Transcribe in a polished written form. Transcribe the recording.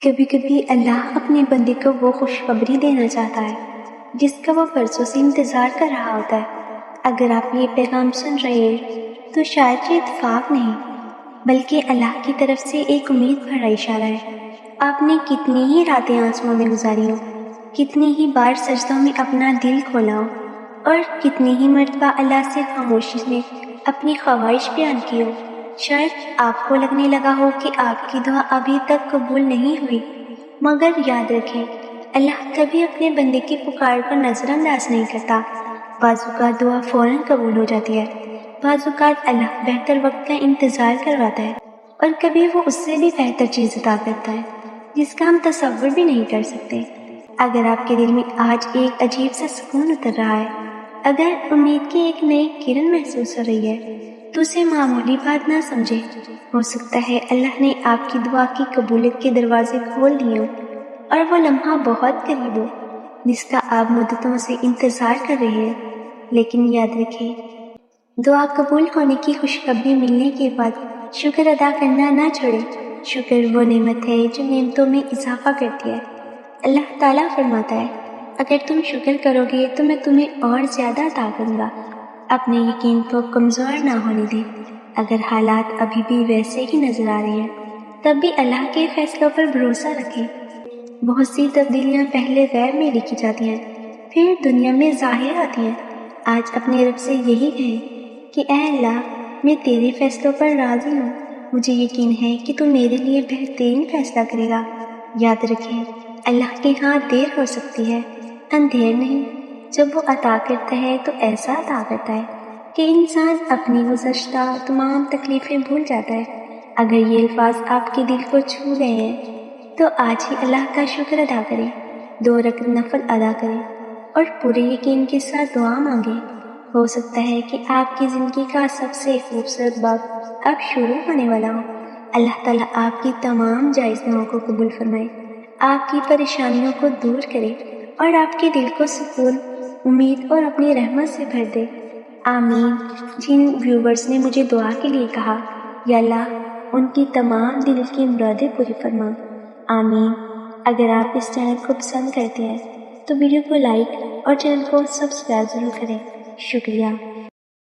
کبھی کبھی اللہ اپنے بندے کو وہ خوشخبری دینا چاہتا ہے جس کا وہ برسوں سے انتظار کر رہا ہوتا ہے۔ اگر آپ یہ پیغام سن رہے ہیں تو شاید یہ اتفاق نہیں بلکہ اللہ کی طرف سے ایک امید بھرا اشارہ ہے۔ آپ نے کتنی ہی راتیں آنسوؤں میں گزاری ہو، کتنی ہی بار سجدوں میں اپنا دل کھولا ہو، اور کتنی ہی مرتبہ اللہ سے خاموشی میں اپنی خواہش بیان کی ہو۔ شاید آپ کو لگنے لگا ہو کہ آپ کی دعا ابھی تک قبول نہیں ہوئی، مگر یاد رکھیں اللہ کبھی اپنے بندے کی پکار کو نظر انداز نہیں کرتا۔ بعض اوقات دعا فوراً قبول ہو جاتی ہے، بعض اوقات اللہ بہتر وقت کا انتظار کرواتا ہے، اور کبھی وہ اس سے بھی بہتر چیز عطا کرتا ہے جس کا ہم تصور بھی نہیں کر سکتے۔ اگر آپ کے دل میں آج ایک عجیب سا سکون اتر رہا ہے، اگر امید کی ایک نئی کرن محسوس ہو رہی ہے، تو اسے معمولی بات نہ سمجھے۔ ہو سکتا ہے اللہ نے آپ کی دعا کی قبولیت کے دروازے کھول دیے ہوں، اور وہ لمحہ بہت قریب ہو جس کا آپ مدتوں سے انتظار کر رہے ہیں۔ لیکن یاد رکھیں، دعا قبول ہونے کی خوشخبری ملنے کے بعد شکر ادا کرنا نہ چھوڑیں۔ شکر وہ نعمت ہے جو نعمتوں میں اضافہ کرتی ہے۔ اللہ تعالیٰ فرماتا ہے، اگر تم شکر کرو گے تو میں تمہیں اور زیادہ عطا کروں گا۔ اپنے یقین کو کمزور نہ ہونے دیں۔ اگر حالات ابھی بھی ویسے ہی نظر آ رہے ہیں، تب بھی اللہ کے فیصلوں پر بھروسہ رکھیں۔ بہت سی تبدیلیاں پہلے غیب میں لکھی جاتی ہیں، پھر دنیا میں ظاہر آتی ہیں۔ آج اپنے رب سے یہی کہیں کہ اے اللہ، میں تیرے فیصلوں پر راضی ہوں۔ مجھے یقین ہے کہ تو میرے لیے بہترین فیصلہ کرے گا۔ یاد رکھیں، اللہ کے ہاں دیر ہو سکتی ہے، اندھیر نہیں۔ جب وہ عطا کرتا ہے تو ایسا عطا کرتا ہے کہ انسان اپنی گزشتہ تمام تکلیفیں بھول جاتا ہے۔ اگر یہ الفاظ آپ کے دل کو چھو گئے ہیں تو آج ہی اللہ کا شکر ادا کریں، 2 رکعت نفل ادا کریں، اور پورے یقین کے ساتھ دعا مانگیں۔ ہو سکتا ہے کہ آپ کی زندگی کا سب سے خوبصورت باب اب شروع ہونے والا ہو۔ اللہ تعالیٰ آپ کی تمام جائز دعاؤں کو قبول فرمائے، آپ کی پریشانیوں کو دور کرے، اور آپ کے دل کو سکون، امید اور اپنی رحمت سے بھر دے۔ آمین۔ جن ویورز نے مجھے دعا کے لیے کہا، یا اللہ ان کی تمام دل کی مرادیں پوری فرما۔ آمین۔ اگر آپ اس چینل کو پسند کرتے ہیں تو ویڈیو کو لائک اور چینل کو سبسکرائب ضرور کریں۔ شکریہ۔